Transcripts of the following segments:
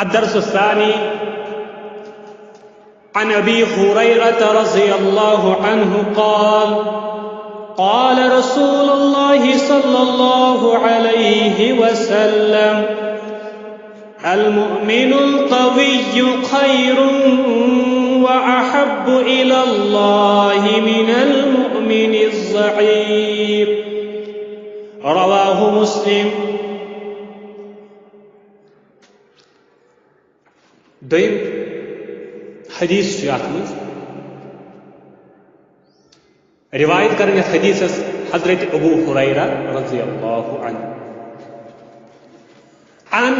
الدرس الثاني عن أبي هريرة رضي الله عنه قال قال رسول الله صلى الله عليه وسلم المؤمن القوي خير وأحب إلى الله من المؤمن الضعيف رواه مسلم. دویم حدیث یتھ مز روایت کرن یتھ حدیثس حضرت ابو ہریرہ رضی اللہ عنہ عن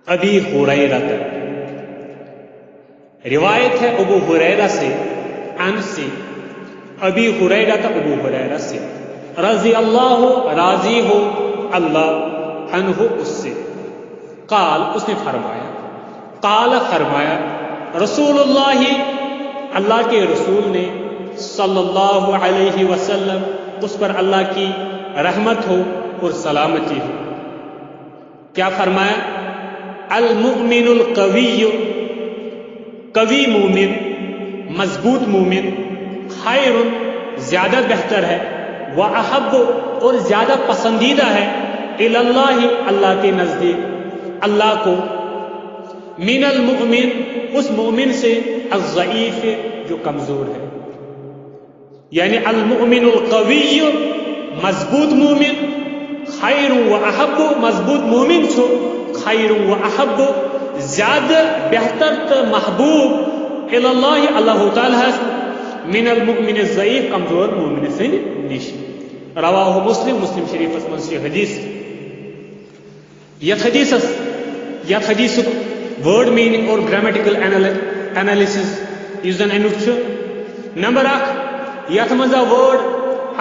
ابی ہریرہ، روایت ہے ابو ہریرہ سے، عن سے، ابی ہریرہ ابو ہریرہ سے، رضی اللہ راضی ہو اللہ عنہ اس سے، قال اس نے فرمایا، قال فرمایا رسول اللہ اللہ کے رسول نے صلی اللہ علیہ وسلم، اس پر اللہ کی رحمت ہو اور سلامتی ہو، کیا فرمایا؟ المؤمن القوی، قوی مومن، مضبوط مومن، خیر زیادہ بہتر ہے، واحب اور زیادہ پسندیدہ ہے، الی اللہ اللہ کے نزدیک اللہ کو، من المؤمن اس مومن سے، الضعیف جو کمزور ہے، یعنی المؤمن القوی مضبوط مومن، خیر و احب مضبوط مومن چھو، خیر و احب زیادہ بہتر تو محبوب، الی اللہ اللہ تعالیٰ من المؤمن الضعیف کمزور مومن سے نش. رواہ مسلم، مسلم شریف من یہ حدیث. یتھ حدیث ورڈ میننگ اور گرامیٹیکل انالیسس اس زن امیک چھ. نمبر اکھ یتھ مز ورڈ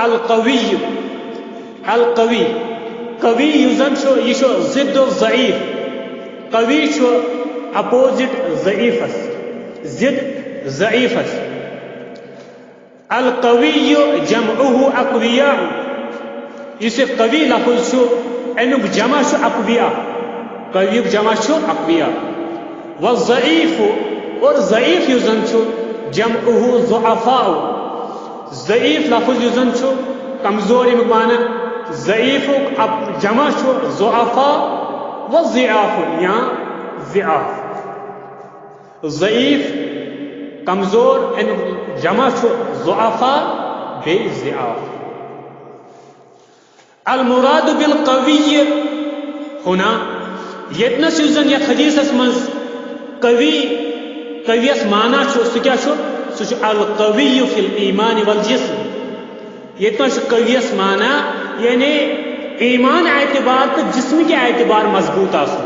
القوی، القوی قوی اس زن یہ ضد الضعیف، قوی اپوزٹ ضعیفس، ضد ضعیفس. القوی جمعہ اقویاء، اس قوی لفظ امیک جمع اقویاء، قوی جمع اقویاء. والضعیف اور ضعیف اس زن جمعہ ضعفاء، ضعیف لفظ اس زن کمزور امیک معنی، ضعیف جمع ضعفاء وضعاف یا ضعاف. ضعیف کمزور امیک جمع ضعفاء بے ضعاف. المراد بالقوی ہونا یتنس زن یت حدیثس مز قوی، قویس معنی سہ کیا سہ القوی فی الایمان والجسم. یتنس قویس معنی یعنی ایمان اعتبار تو جسم کے اعتبار مضبوط آسن،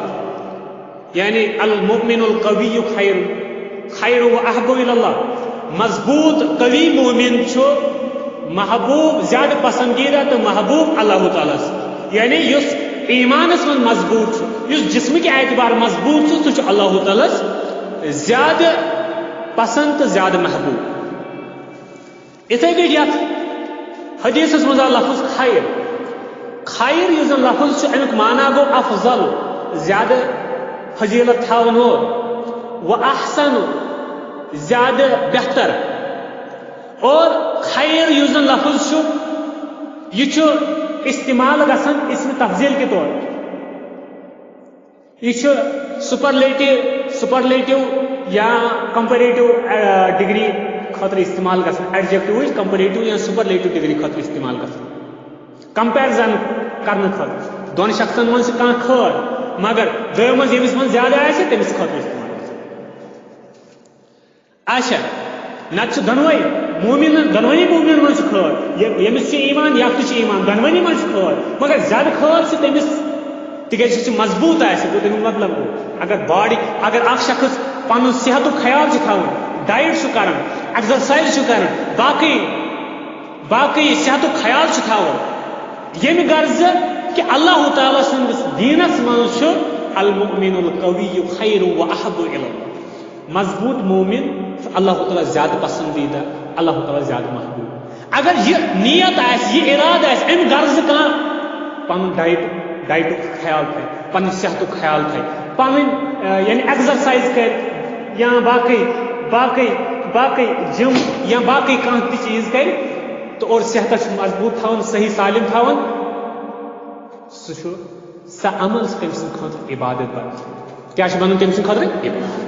یعنی المؤمن القوی خیر، خیر و احب الی اللہ. مضبوط قوی مومن محبوب زیادہ پسندیدہ تو محبوب اللہ تعالیٰ سے، یعنی اس ایمانس من مضبوط، اس جسم کے اعتبار مضبوط سہ اللہ تعالیٰ زیادہ پسند تو زیادہ محبوب. اتھے پہ یت حدیثس مز لفظ خیر، خیر اس لفظ امیک معنی گو افضل زیادہ فضیلت تھاون وول، و احسن زیادہ بہتر. اور خیر اس لفظ یہ استعمال گژھان اسم تفضیل کے طور، یہ سپرلیٹو یا کمپیریٹو ڈگری خاطر استعمال گژھان، ایڈجیکٹو کمپیریٹو یا سپرلیٹو ڈگری خاطر استعمال گژھان، کمپیرزن کرنے خاطر. دون شخصن من سے کان خیر مگر دو مز یمس من زیادہ آسے تمس خاطر استعمال گژھان. اچھا نت دونوئی مومن، دونوئی مومن من خیر، یمس ایمان یا ایمان دونوئی من خیر مگر زیادہ خیر سے تمس تیز مضبوط آسے. تو تمیک مطلب گو اگر باڈی، اگر اخ شخص پن صحت خیال تھاون، ڈائٹ کران، ایکزرسائز کران، باقی صحت خیال تھاون، یم غرض کہ اللہ تعالیٰ سندس دینس من المؤمن القوی خیر و احب الی اللہ. مضبوط مومن اللہ تعالیٰ زیادہ پسندیدہ، اللہ تعالیٰ زیادہ محبوب. اگر یہ نیت آس، یہ ارادہ آس، ام غرض کان پن ڈائٹک خیال تھے پنہ صحتک خیال تھے پن یعنی ایگزرسائز کر یا باقی باقی باقی جم یا باقی کانٛہہ تہِ چیز کر تو اور صحتس مضبوط تھاون صحیح سالم تھاون سہ عمل تم سند خاطر عبادت بن کیا بنن تم سند خاطر عبادت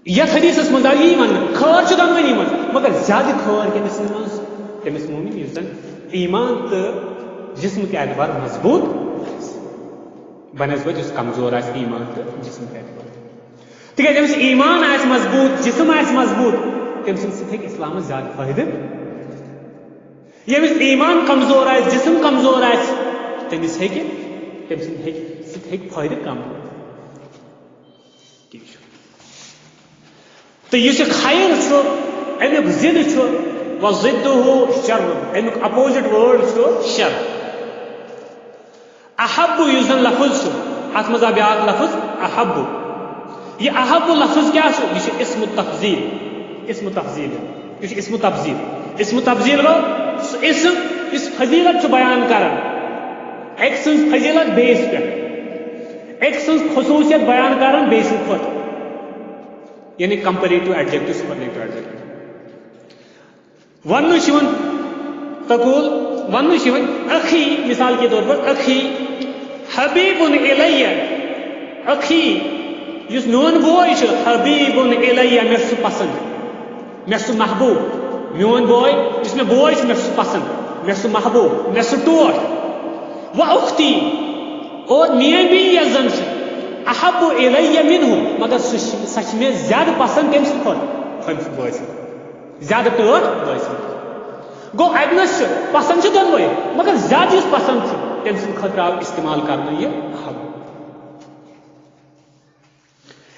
یتھ حدیثس مز آو یی ون خٲر چھُ دۄنوٕنی منٛز مگر زیادٕ خٲر کٔمِس منٛز تٔمِس مومن یُس زن ایمان تہٕ جسمُک اعتبار مضبوط بنسبت یُس کمزور آسہِ ایمان تہٕ جسمُک اعتبار تِکیٛازِ ییٚمِس ایمان آسہِ مضبوط جسم آسہِ مضبوط تٔمۍ سٕنٛدِ سۭتۍ ہیٚکہِ اسلامس زیادٕ فٲیدٕ ییٚمِس ایمان کمزور آسہِ جسم کمزور آسہِ تٔمِس ہیٚکہِ تٔمۍ سٕنٛدِ سۭتۍ ہیٚکہِ فٲیدٕ کم تو یہ خیر امیک ضد وضدہ شر امیک اپوزٹ ورڈ شر احب اس زن لفظ ات مز آو بیاکھ لفظ احب یہ احب لفظ کیا یہ اسم تفضیل اسم تفضیل یہ اسم تفضیل اسم تفضیل گو سہ اسم اس فضیلت بیان کران ایک سن فضیلت بیس پہ ایک سن خصوصیت بیان کران بیس کھت یعنی comparative adjective superlative adjective one تقول ون اخی مثال کے طور پر اخی حبیب الیہ اخی اس میون بوے حبیب الیہ مے سہ پسند مے سہ محبوب میون بوے اس مے بوے مے سہ پسند مے سہ محبوب مے سہ ٹوٹھ و اختی اور میٲنۍ بیٚنہِ یۄس زن چھِ احب الیہ منہ مگر سہ میں زیادہ پسند کم سند کھت بٲے سۭتۍ زیادہ ٹٲٹھ بٲے سۭتۍ گو اتنس پسند دۄنوے مگر زیادہ اس پسند تم سند خاطر آو استعمال کرنے یہ احب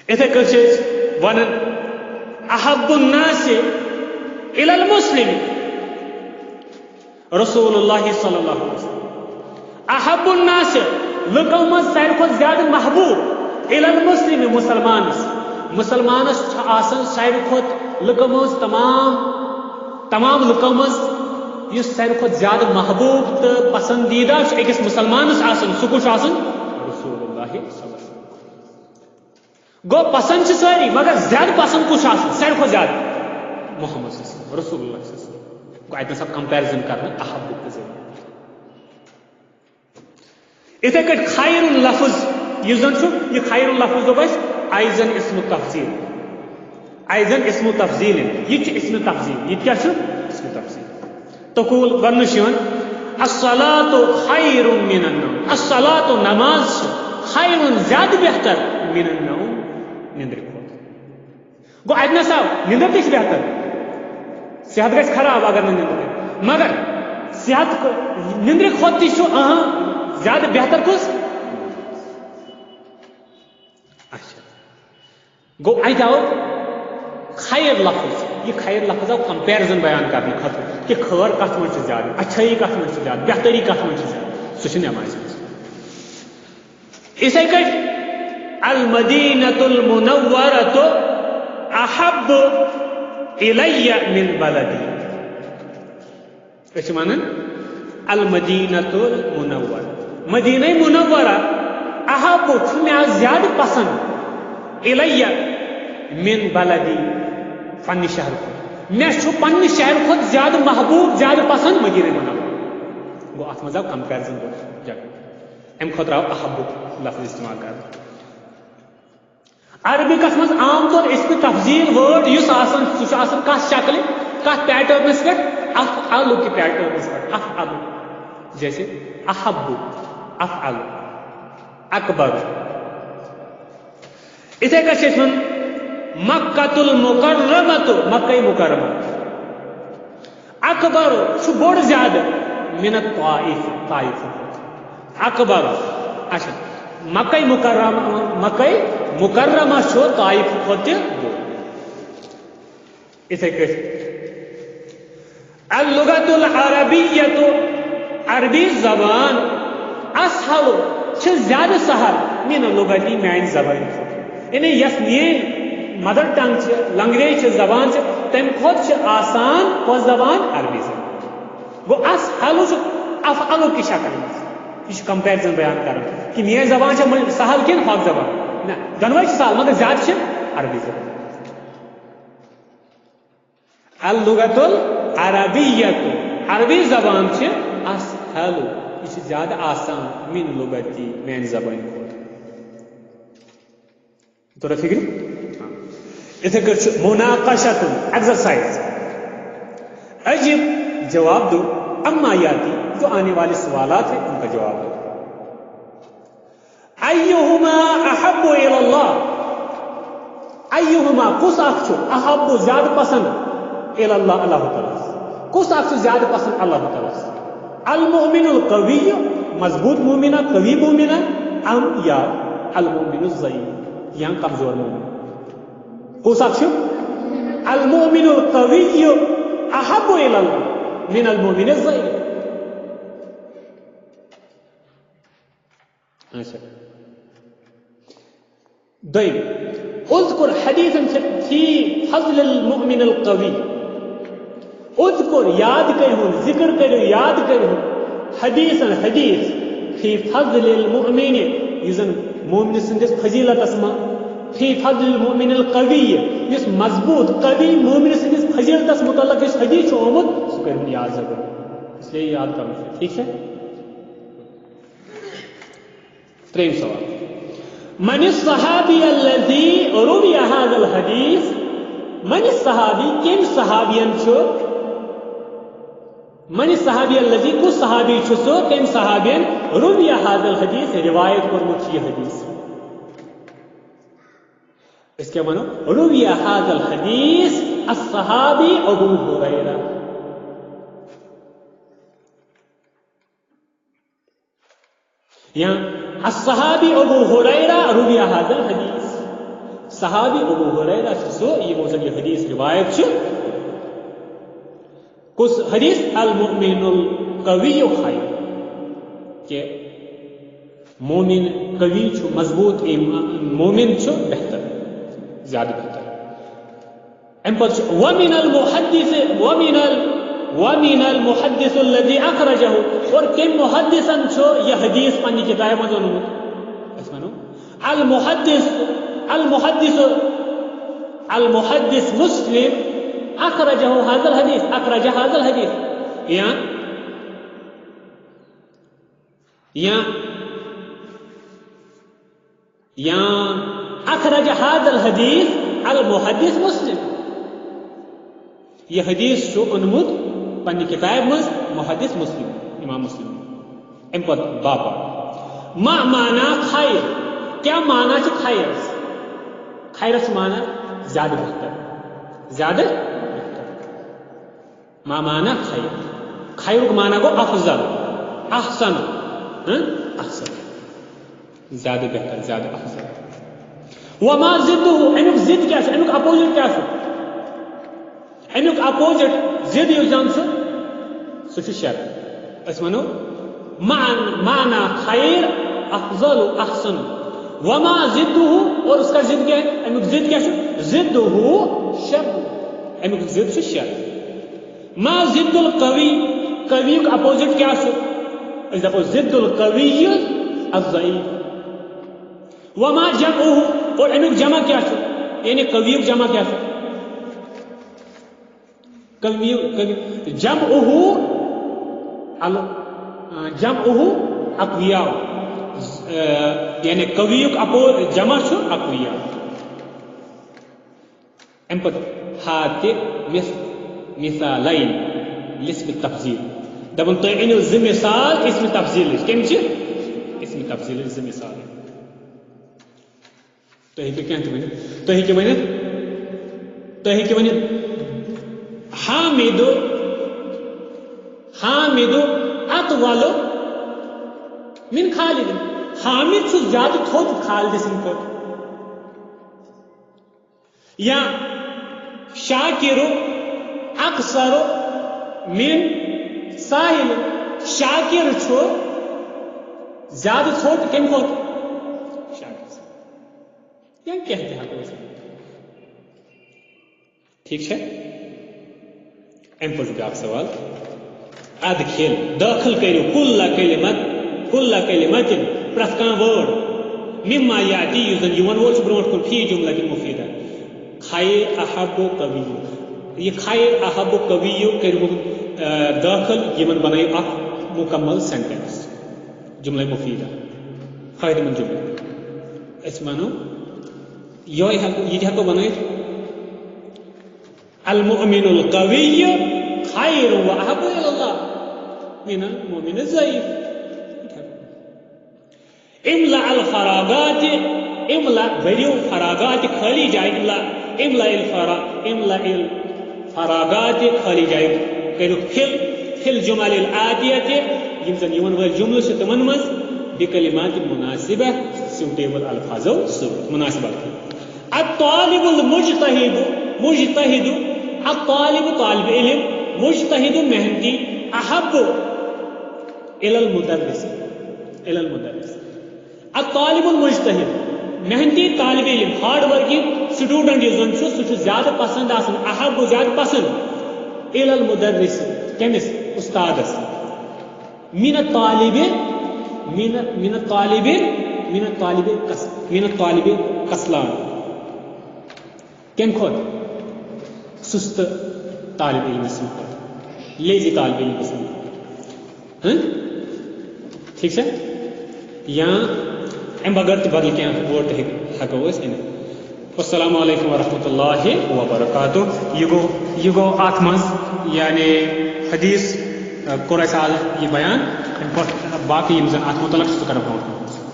اتھے کٔنۍ ونان احب الناس الى المسلم رسول اللہ صلی اللہ علیہ وسلم احب الناس لکو مز ساروی کھۄتہٕ زیادہ محبوب الى المسلم مسلمانس آسان ساروی کھۄتہٕ لکو مز تمام لکو مز یس ساروی کھۄتہٕ زیادہ محبوب تو پسندیدہ اکس مسلمانس آسان سہ کُس آسان رسول اللہ صلی اللہ علیہ وسلم گو پسند ساری مگر زیادہ پسند کُس آسان ساروی کھۄتہٕ زیادہ محمد صلی اللہ علیہ وسلم رسول اللہ صلی اللہ علیہ وسلم گو اتنس اب کمپیرزن کرنا احب کے ذریعے اتھے کٹ خیر اللفظ یہ زن یہ خیر اللفظ دو بس ایزن اسم تفضیل ایزن اسم تفضیل یہ اسم تفضیل یہ کیا اسم تفضیل تقول ونش الصلاۃ خیر من النوم الصلاۃ نماز خیر زیادہ بہتر من النوم نندر کھوت گو اتنس آو نندر تہ بہتر صحت گژھِ خراب اگر نندر مگر صحت نندر کھوت تہ زیادہ بہتر کس اچھا گو ات آو خیر لفظ یہ خیر لفظ آو کمپیرزن بیان کرنے خاطر کہ خیر کت من زیادہ اچھائی کت من زیادہ بہتری کت من زیادہ سہ نماز اسے کٹ المدینۃ المنورۃ احب الی من بلدی اس ونان المدینۃ المنورہ مدینہ منورہ احب میں زیادہ پسند الیہ من بلدی پنہ شہر میں پنہ شہر کھت زیادہ محبوب زیادہ پسند مدینہ منورہ گو ات مز آو کمپیرزن جگہ ام خاطر آو احب لفظ استعمال کر عربکس مز عام طور اسم تفضیل ورڈ اس سہ کت شکل کت پیٹرنس پہ افعل کی پیٹرنس پہ افعل جیسے احب افعل اکبر اتھے کن مکۃ المکرمۃ مکہ مکرمہ اکبر بوڑ زیادہ من الطائف طائف اکبر اچھا مکہ مکرمہ طائف کھت بوڑ اتھے اللغۃ العربیۃ عربی زبان اسہل زیادہ سہل من لغتی میان زبان یعنی یس مین مدر ٹنگ لنگویج زبان تم کھت آسان کس زبان عربی زبان گو اسہل افعلو کی شکل یہ کمپیرزن بیان کر کہ میری زبان سہل کن ہاک زبان نہ دونوے سہل مگر زیادہ عربی زبان اللغت العربیت عربی زبان اسهل یہ زیادہ آسان من لغتی میری زبان تو فکر اتھے کر مناقشت ایکسرسائز عجیب جواب دو اما یاتی جو آنے والے سوالات ہیں ان کا جواب دو ایہما احب الی اللہ ایہما کس اخ احب زیادہ پسند الی اللہ اللہ تعالی کس اخ زیادہ پسند اللہ تعالی المؤمن القوی مضبوط مومنہ قوی مومنہ ام یا المؤمن الضعیف یا کمزور مومن کس اخ المؤمن القوی احب الی اللہ من المؤمن الضعیف دائم اذكر حديثا في فضل المؤمن القوي اذكر یاد کرو ذکر کرو یاد کرو حدیثا حدیث فی فضل المؤمن یزن مومن سندس فضیلت اسما فی فضل المؤمن القوی یس مضبوط قوی مومن سندس فضیلت اس متعلق اس حدیث آمد سو کرو یاد ضرور اس لیے یاد کرنا ٹھیک ہے تریم سوال من الصحابی الذي روی هذا الحدیث من الصحابی کم صحابین چھو من الصحابی الذي کو صحابی چھو سو کم صحابین روی هذا الحدیث روایت کرمت یہ حدیث اس کے معنی روی هذا الحدیث الصحابی ابو ہریرہ یا الصحابی ابو ہریرہ روی هذا الحدیث صحابی ابو ہریرہ سو یہ موزن یہ حدیث روایت چھ کس حدیث المؤمن القوی خیر کہ مومن قوی چھ مضبوط مومن چھ بہتر زیادہ بہتر ام پر ومن المحدث ومن المحدث الذي اخرجه اور کم محدثن چھو یہ حدیث پنی کتاب میں دونوں اس میں المحدث مسلم اخرجه هذا الحديث اخرج هذا الحديث یا اخرج هذا الحديث المحدث مسلم یہ حدیث شو انمود پنی کتاب مز محدث مسلم امام مسلم ام پر بابا ما معنی خیر کیا معنی چھ خیر خیر سے معنی زیادہ بہتر زیادہ بہتر ما معنی خیر خیر کو معنی کو افضل احسن احسن زیادہ بہتر زیادہ افضل وما ضده امیک ضد کیا امیک اپوزٹ کیا امیک اپوزٹ ضد یو جان سو شر اس ونو معنی خیر افضل احسن وما ضده اور اس کا ضد کیا ہے امیک ضد کیا ضده شر امیک ضد سے شر ما ضد القوی قوی کا اپوزٹ کیا اس دفعہ ضد القوی الضعیف وما جمعه اور امیک جمع کیا یعنی قوی جمع کیا جمعه اقویاء یعنی قویق جمع چھو اقویاء ام پر ہاتھ مثالین لسم تفضیل دبن تو انو ز مثال اسم تفضیل کم چھ اسم تفضیل ز مثال تو ہی کیا تو ہی کہ حامد اطول من خالد حامد چھو زیادہ تھوت خالد سن کو یا شاکر اکثر من ساحل شاکر چھو زیادہ تھوت کم کو شاکر یا کہتے ہیں کوئی ٹھیک ہے ام پر بیاق سوال ادخل داخل کرو کل کلمت پرت کان ورڈ مما یاتی یُس زن یِوان وول چھُ برونٛٹھ کُن فی جملۃ مفیدہ خیر احب قویو یہ خیر احب قویو کرو داخل یمن بنائی اخ مکمل سینٹینس جملہ مفیدہ فائدہ مند جملہ اس مانو یہ ہیکو بنائیت المؤمن القوی خیر و احب الی اللہ من المؤمن الضعیف املا الفراغات املا بریو فراغات خالی جائے املا الفراغات خالی جائے کرو فل جمل العادیت یم زن یون ول جملہ سے تمن مز بکلمات مناسبہ سوٹیبل الفاظو سوت مناسبات الطالب المجتہد الطالب طالب علم مجتہد محنتی احب الى المدرس الطالب المجتہد محنتی طالب علم ہارڈ ورکنگ سٹوڈنٹ یُس زن چھُ سُہ چھُ زیادٕ پسند آسان احب زیادٕ پسند الى المدرس کمس استادس من الطالب کسلان کم کھوت سست طالب علم سن لیزی طالب علم سن ٹھیک سے یا ام بغیر تو بدل کیا ووٹ ہیکو السلام علیکم ورحمۃ اللہ وبرکاتہ یہ گو ات مز یعنی حدیث کور اس آز یہ بیان باقی یم زن ات متعلق سہ کرو برونٛٹھ